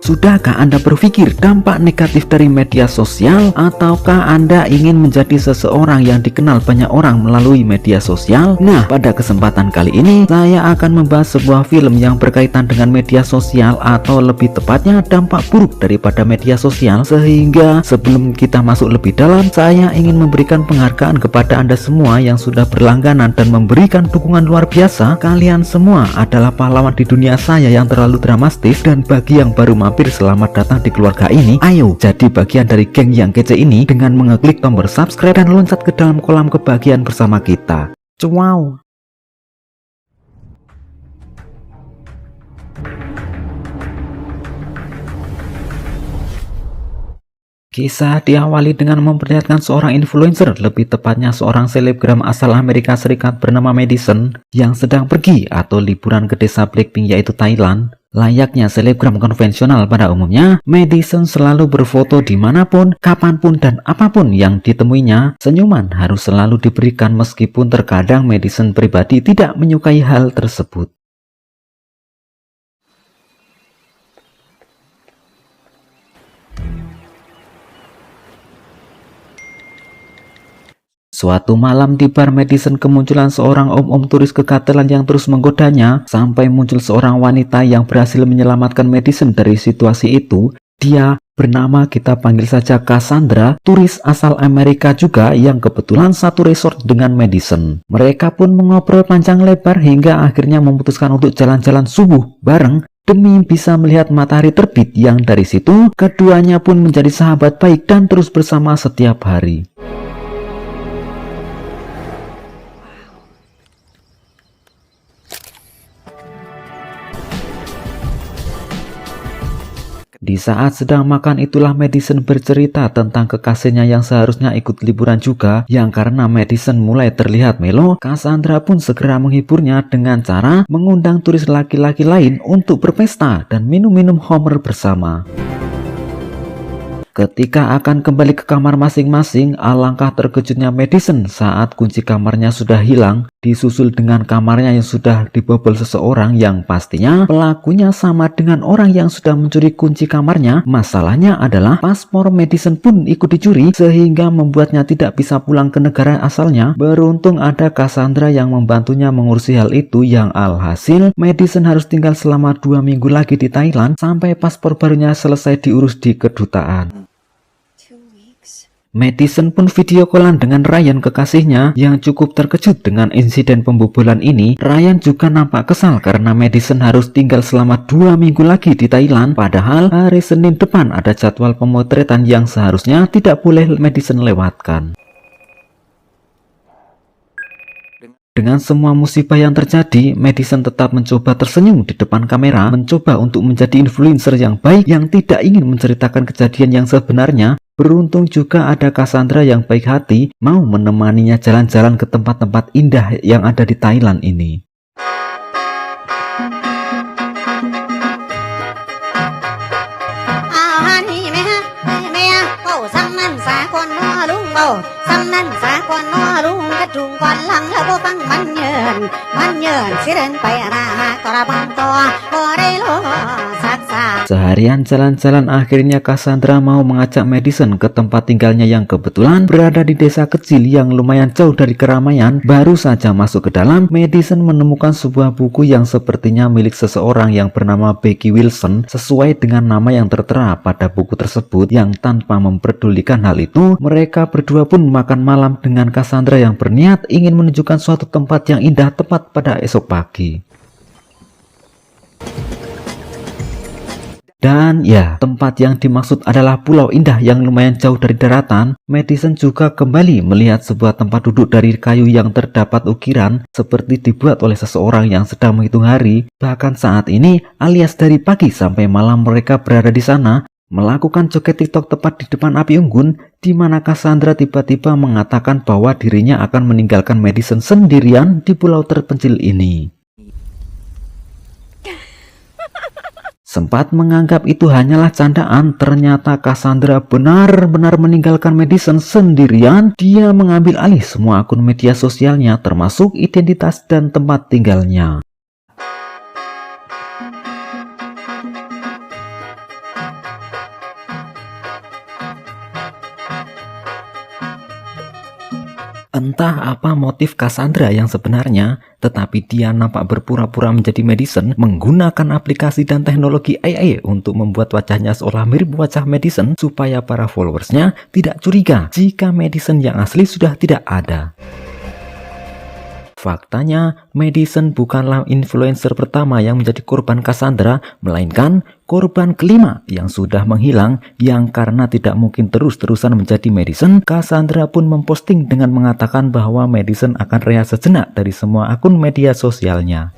Sudahkah Anda berpikir dampak negatif dari media sosial? Ataukah Anda ingin menjadi seseorang yang dikenal banyak orang melalui media sosial? Nah, pada kesempatan kali ini saya akan membahas sebuah film yang berkaitan dengan media sosial, atau lebih tepatnya dampak buruk daripada media sosial. Sehingga sebelum kita masuk lebih dalam, saya ingin memberikan penghargaan kepada Anda semua yang sudah berlangganan dan memberikan dukungan luar biasa. Kalian semua adalah pahlawan di dunia saya yang terlalu dramatis. Dan bagi yang baru mampir, selamat datang di keluarga ini. Ayo jadi bagian dari geng yang kece ini dengan mengeklik tombol subscribe dan loncat ke dalam kolam kebahagiaan bersama kita. Wow. Kisah diawali dengan memperlihatkan seorang influencer, lebih tepatnya seorang selebgram asal Amerika Serikat bernama Madison, yang sedang pergi atau liburan ke desa Blackpink, yaitu Thailand. Layaknya selebgram konvensional pada umumnya, Madison selalu berfoto dimanapun, kapanpun, dan apapun yang ditemuinya. Senyuman harus selalu diberikan meskipun terkadang Madison pribadi tidak menyukai hal tersebut. Suatu malam di bar Madison kemunculan seorang om-om turis kegatelan yang terus menggodanya, sampai muncul seorang wanita yang berhasil menyelamatkan Madison dari situasi itu. Dia bernama, kita panggil saja Cassandra, turis asal Amerika juga yang kebetulan satu resort dengan Madison. Mereka pun mengobrol panjang lebar hingga akhirnya memutuskan untuk jalan-jalan subuh bareng demi bisa melihat matahari terbit, yang dari situ keduanya pun menjadi sahabat baik dan terus bersama setiap hari. Di saat sedang makan itulah Madison bercerita tentang kekasihnya yang seharusnya ikut liburan juga, yang karena Madison mulai terlihat melo, Cassandra pun segera menghiburnya dengan cara mengundang turis laki-laki lain untuk berpesta dan minum-minum homer bersama. Ketika akan kembali ke kamar masing-masing, alangkah terkejutnya Madison saat kunci kamarnya sudah hilang, disusul dengan kamarnya yang sudah dibobol seseorang yang pastinya pelakunya sama dengan orang yang sudah mencuri kunci kamarnya. Masalahnya adalah paspor Madison pun ikut dicuri sehingga membuatnya tidak bisa pulang ke negara asalnya. Beruntung ada Cassandra yang membantunya mengurusi hal itu, yang alhasil Madison harus tinggal selama 2 minggu lagi di Thailand sampai paspor barunya selesai diurus di kedutaan. Madison pun video callan dengan Ryan, kekasihnya, yang cukup terkejut dengan insiden pembobolan ini. Ryan juga nampak kesal karena Madison harus tinggal selama 2 minggu lagi di Thailand, padahal hari Senin depan ada jadwal pemotretan yang seharusnya tidak boleh Madison lewatkan. Dengan semua musibah yang terjadi, Madison tetap mencoba tersenyum di depan kamera, mencoba untuk menjadi influencer yang baik yang tidak ingin menceritakan kejadian yang sebenarnya. Beruntung juga ada Cassandra yang baik hati, mau menemaninya jalan-jalan ke tempat-tempat indah yang ada di Thailand ini. Seharian jalan-jalan, akhirnya Cassandra mau mengajak Madison ke tempat tinggalnya yang kebetulan berada di desa kecil yang lumayan jauh dari keramaian. Baru saja masuk ke dalam, Madison menemukan sebuah buku yang sepertinya milik seseorang yang bernama Becky Wilson, sesuai dengan nama yang tertera pada buku tersebut. Yang tanpa memperdulikan hal itu, mereka berdua pun makan malam dengan Cassandra yang berniat ingin menunjukkan suatu tempat yang indah tepat pada esok pagi. Dan ya, tempat yang dimaksud adalah pulau indah yang lumayan jauh dari daratan. Madison juga kembali melihat sebuah tempat duduk dari kayu yang terdapat ukiran seperti dibuat oleh seseorang yang sedang menghitung hari. Bahkan saat ini, alias dari pagi sampai malam, mereka berada di sana melakukan joget TikTok tepat di depan api unggun, di mana Cassandra tiba-tiba mengatakan bahwa dirinya akan meninggalkan Madison sendirian di pulau terpencil ini. Sempat menganggap itu hanyalah candaan, ternyata Cassandra benar-benar meninggalkan Madison sendirian. Dia mengambil alih semua akun media sosialnya, termasuk identitas dan tempat tinggalnya. Entah apa motif Cassandra yang sebenarnya, tetapi dia nampak berpura-pura menjadi Madison menggunakan aplikasi dan teknologi AI untuk membuat wajahnya seolah mirip wajah Madison supaya para followersnya tidak curiga jika Madison yang asli sudah tidak ada. Faktanya, Madison bukanlah influencer pertama yang menjadi korban Cassandra, melainkan korban kelima yang sudah menghilang, yang karena tidak mungkin terus-terusan menjadi Madison, Cassandra pun memposting dengan mengatakan bahwa Madison akan rehat sejenak dari semua akun media sosialnya.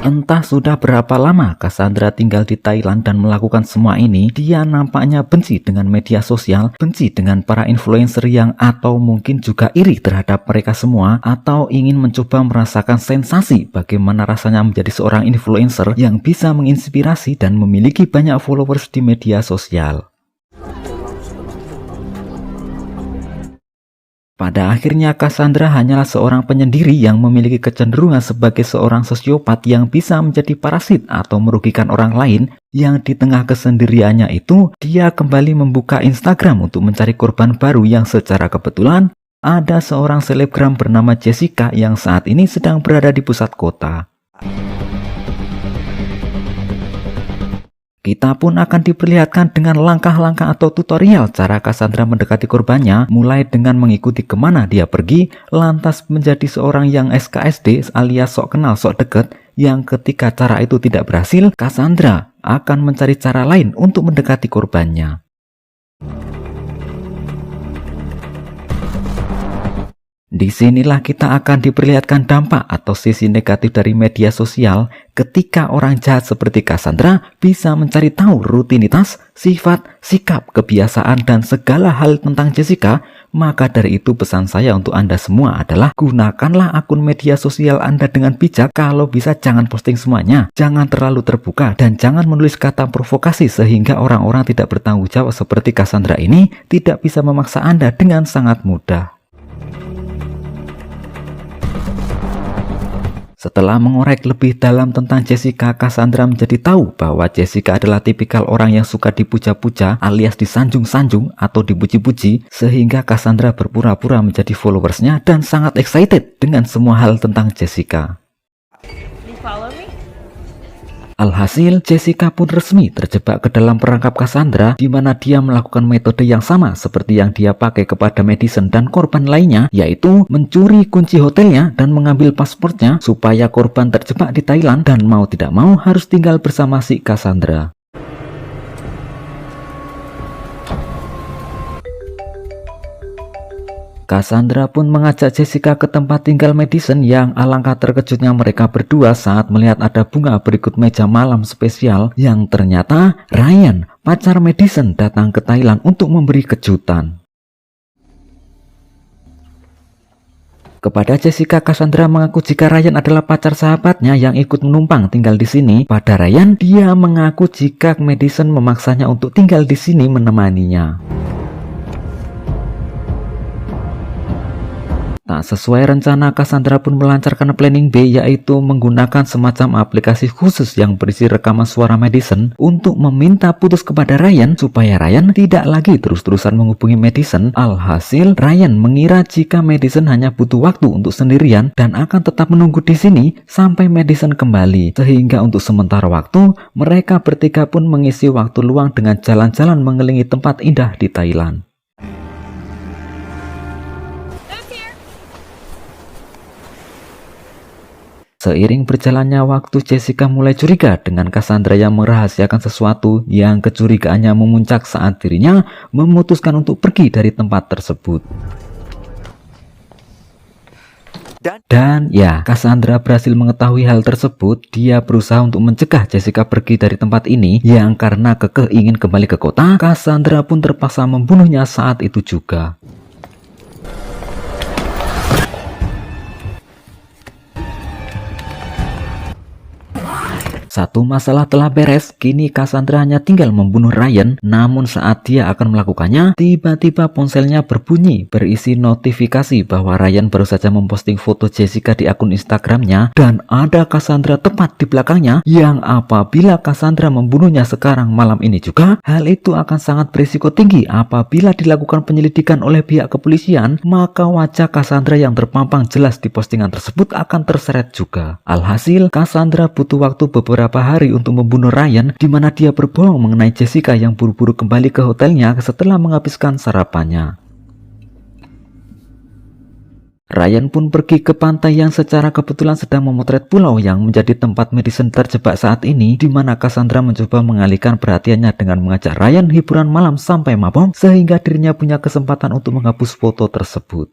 Entah sudah berapa lama Cassandra tinggal di Thailand dan melakukan semua ini, dia nampaknya benci dengan media sosial, benci dengan para influencer yang atau mungkin juga iri terhadap mereka semua, atau ingin mencoba merasakan sensasi bagaimana rasanya menjadi seorang influencer yang bisa menginspirasi dan memiliki banyak followers di media sosial. Pada akhirnya Cassandra hanyalah seorang penyendiri yang memiliki kecenderungan sebagai seorang sosiopat yang bisa menjadi parasit atau merugikan orang lain, yang di tengah kesendiriannya itu dia kembali membuka Instagram untuk mencari korban baru yang secara kebetulan ada seorang selebgram bernama Jessica yang saat ini sedang berada di pusat kota. Kita pun akan diperlihatkan dengan langkah-langkah atau tutorial cara Cassandra mendekati korbannya, mulai dengan mengikuti kemana dia pergi, lantas menjadi seorang yang SKSD alias sok kenal sok deket, yang ketika cara itu tidak berhasil, Cassandra akan mencari cara lain untuk mendekati korbannya. Disinilah kita akan diperlihatkan dampak atau sisi negatif dari media sosial ketika orang jahat seperti Cassandra bisa mencari tahu rutinitas, sifat, sikap, kebiasaan, dan segala hal tentang Jessica. Maka dari itu pesan saya untuk Anda semua adalah gunakanlah akun media sosial Anda dengan bijak. Kalau bisa jangan posting semuanya, jangan terlalu terbuka, dan jangan menulis kata provokasi sehingga orang-orang tidak bertanggung jawab seperti Cassandra ini tidak bisa memaksa Anda dengan sangat mudah. Setelah mengorek lebih dalam tentang Jessica, Cassandra menjadi tahu bahwa Jessica adalah tipikal orang yang suka dipuja-puja alias disanjung-sanjung atau dipuji-puji, sehingga Cassandra berpura-pura menjadi followersnya dan sangat excited dengan semua hal tentang Jessica. Alhasil, Jessica pun resmi terjebak ke dalam perangkap Cassandra, di mana dia melakukan metode yang sama seperti yang dia pakai kepada Madison dan korban lainnya, yaitu mencuri kunci hotelnya dan mengambil pasportnya supaya korban terjebak di Thailand dan mau tidak mau harus tinggal bersama si Cassandra. Cassandra pun mengajak Jessica ke tempat tinggal Madison, yang alangkah terkejutnya mereka berdua saat melihat ada bunga berikut meja malam spesial yang ternyata Ryan, pacar Madison, datang ke Thailand untuk memberi kejutan. Kepada Jessica, Cassandra mengaku jika Ryan adalah pacar sahabatnya yang ikut menumpang tinggal di sini. Pada Ryan, dia mengaku jika Madison memaksanya untuk tinggal di sini menemaninya. Tak sesuai rencana, Cassandra pun melancarkan planning B, yaitu menggunakan semacam aplikasi khusus yang berisi rekaman suara Madison untuk meminta putus kepada Ryan supaya Ryan tidak lagi terus-terusan menghubungi Madison. Alhasil, Ryan mengira jika Madison hanya butuh waktu untuk sendirian dan akan tetap menunggu di sini sampai Madison kembali. Sehingga untuk sementara waktu, mereka bertiga pun mengisi waktu luang dengan jalan-jalan mengelilingi tempat indah di Thailand. Seiring berjalannya waktu, Jessica mulai curiga dengan Cassandra yang merahasiakan sesuatu, yang kecurigaannya memuncak saat dirinya memutuskan untuk pergi dari tempat tersebut. Dan ya, Cassandra berhasil mengetahui hal tersebut. Dia berusaha untuk mencegah Jessica pergi dari tempat ini, yang karena kekeh ingin kembali ke kota, Cassandra pun terpaksa membunuhnya saat itu juga. Satu masalah telah beres, kini Cassandra hanya tinggal membunuh Ryan. Namun saat dia akan melakukannya, tiba-tiba ponselnya berbunyi berisi notifikasi bahwa Ryan baru saja memposting foto Jessica di akun Instagramnya dan ada Cassandra tepat di belakangnya, yang apabila Cassandra membunuhnya sekarang malam ini juga, hal itu akan sangat berisiko tinggi. Apabila dilakukan penyelidikan oleh pihak kepolisian, maka wajah Cassandra yang terpampang jelas di postingan tersebut akan terseret juga. Alhasil, Cassandra butuh waktu beberapa hari untuk membunuh Ryan, di mana dia berbohong mengenai Jessica yang buru-buru kembali ke hotelnya setelah menghabiskan sarapannya. Ryan pun pergi ke pantai yang secara kebetulan sedang memotret pulau yang menjadi tempat Madison terjebak saat ini, di mana Cassandra mencoba mengalihkan perhatiannya dengan mengajak Ryan hiburan malam sampai mabok, sehingga dirinya punya kesempatan untuk menghapus foto tersebut.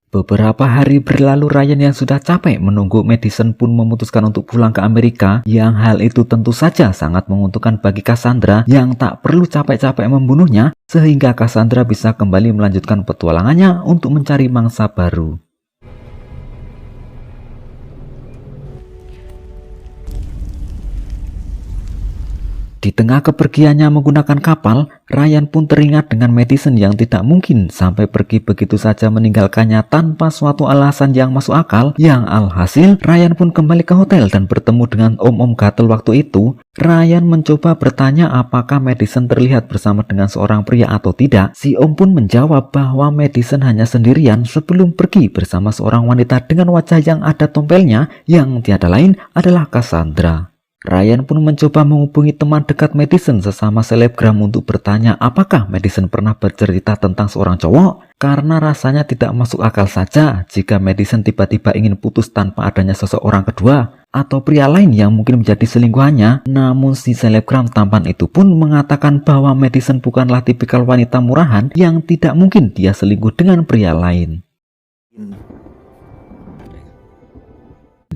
Beberapa hari berlalu, Ryan yang sudah capek menunggu Madison pun memutuskan untuk pulang ke Amerika, yang hal itu tentu saja sangat menguntungkan bagi Cassandra yang tak perlu capek-capek membunuhnya, sehingga Cassandra bisa kembali melanjutkan petualangannya untuk mencari mangsa baru. Di tengah kepergiannya menggunakan kapal, Ryan pun teringat dengan Madison yang tidak mungkin sampai pergi begitu saja meninggalkannya tanpa suatu alasan yang masuk akal, yang alhasil Ryan pun kembali ke hotel dan bertemu dengan om-om gatel waktu itu. Ryan mencoba bertanya apakah Madison terlihat bersama dengan seorang pria atau tidak. Si om pun menjawab bahwa Madison hanya sendirian sebelum pergi bersama seorang wanita dengan wajah yang ada tompelnya, yang tiada lain adalah Cassandra. Ryan pun mencoba menghubungi teman dekat Madison sesama selebgram untuk bertanya apakah Madison pernah bercerita tentang seorang cowok, karena rasanya tidak masuk akal saja jika Madison tiba-tiba ingin putus tanpa adanya seseorang kedua atau pria lain yang mungkin menjadi selingkuhannya. Namun si selebgram tampan itu pun mengatakan bahwa Madison bukanlah tipikal wanita murahan yang tidak mungkin dia selingkuh dengan pria lain.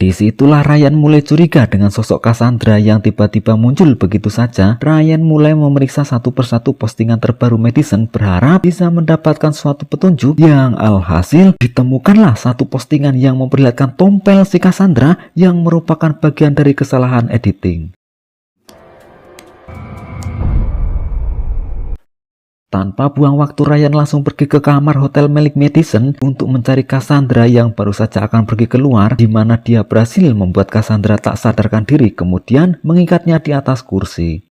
Disitulah Ryan mulai curiga dengan sosok Cassandra yang tiba-tiba muncul begitu saja. Ryan mulai memeriksa satu persatu postingan terbaru Madison berharap bisa mendapatkan suatu petunjuk, yang alhasil ditemukanlah satu postingan yang memperlihatkan tompel si Cassandra yang merupakan bagian dari kesalahan editing. Tanpa buang waktu, Ryan langsung pergi ke kamar hotel milik Madison untuk mencari Cassandra yang baru saja akan pergi keluar, di mana dia berhasil membuat Cassandra tak sadarkan diri, kemudian mengikatnya di atas kursi.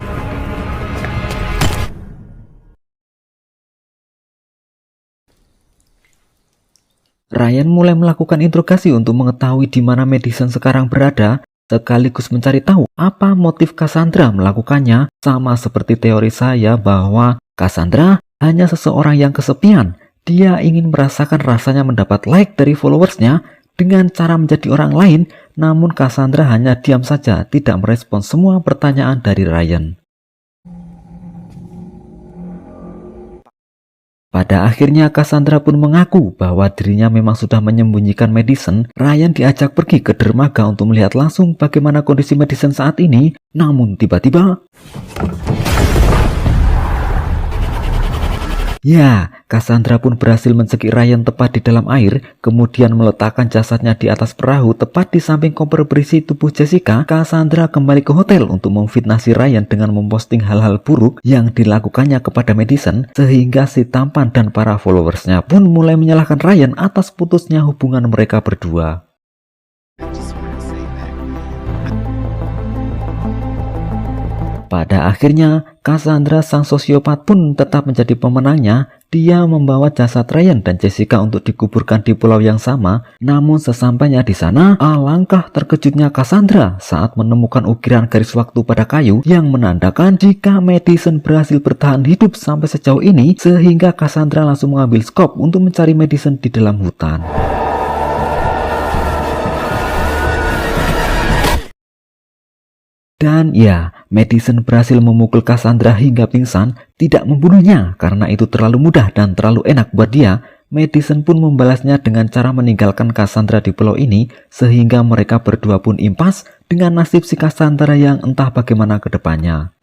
Ryan mulai melakukan interogasi untuk mengetahui di mana Madison sekarang berada, sekaligus mencari tahu apa motif Cassandra melakukannya. Sama seperti teori saya bahwa Cassandra hanya seseorang yang kesepian. Dia ingin merasakan rasanya mendapat like dari followersnya dengan cara menjadi orang lain. Namun Cassandra hanya diam saja, tidak merespons semua pertanyaan dari Ryan. Pada akhirnya Cassandra pun mengaku bahwa dirinya memang sudah menyembunyikan Madison. Ryan diajak pergi ke dermaga untuk melihat langsung bagaimana kondisi Madison saat ini. Namun tiba-tiba, ya, Cassandra pun berhasil mencekik Ryan tepat di dalam air, kemudian meletakkan jasadnya di atas perahu tepat di samping koper berisi tubuh Jessica. Cassandra kembali ke hotel untuk memfitnah si Ryan dengan memposting hal-hal buruk yang dilakukannya kepada Madison, sehingga si tampan dan para followersnya pun mulai menyalahkan Ryan atas putusnya hubungan mereka berdua. Pada akhirnya, Cassandra sang sosiopat pun tetap menjadi pemenangnya. Dia membawa jasad Ryan dan Jessica untuk dikuburkan di pulau yang sama. Namun sesampainya di sana, alangkah terkejutnya Cassandra saat menemukan ukiran garis waktu pada kayu yang menandakan jika Madison berhasil bertahan hidup sampai sejauh ini, sehingga Cassandra langsung mengambil skop untuk mencari Madison di dalam hutan. Dan ya, Madison berhasil memukul Cassandra hingga pingsan, tidak membunuhnya karena itu terlalu mudah dan terlalu enak buat dia. Madison pun membalasnya dengan cara meninggalkan Cassandra di pulau ini, sehingga mereka berdua pun impas dengan nasib si Cassandra yang entah bagaimana ke depannya.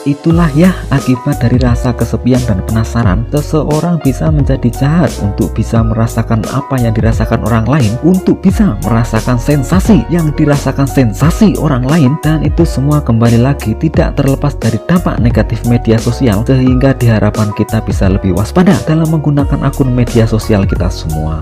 Itulah ya akibat dari rasa kesepian dan penasaran. Seseorang bisa menjadi jahat untuk bisa merasakan apa yang dirasakan orang lain, untuk bisa merasakan sensasi yang dirasakan sensasi orang lain, dan itu semua kembali lagi tidak terlepas dari dampak negatif media sosial, sehingga diharapkan kita bisa lebih waspada dalam menggunakan akun media sosial kita semua.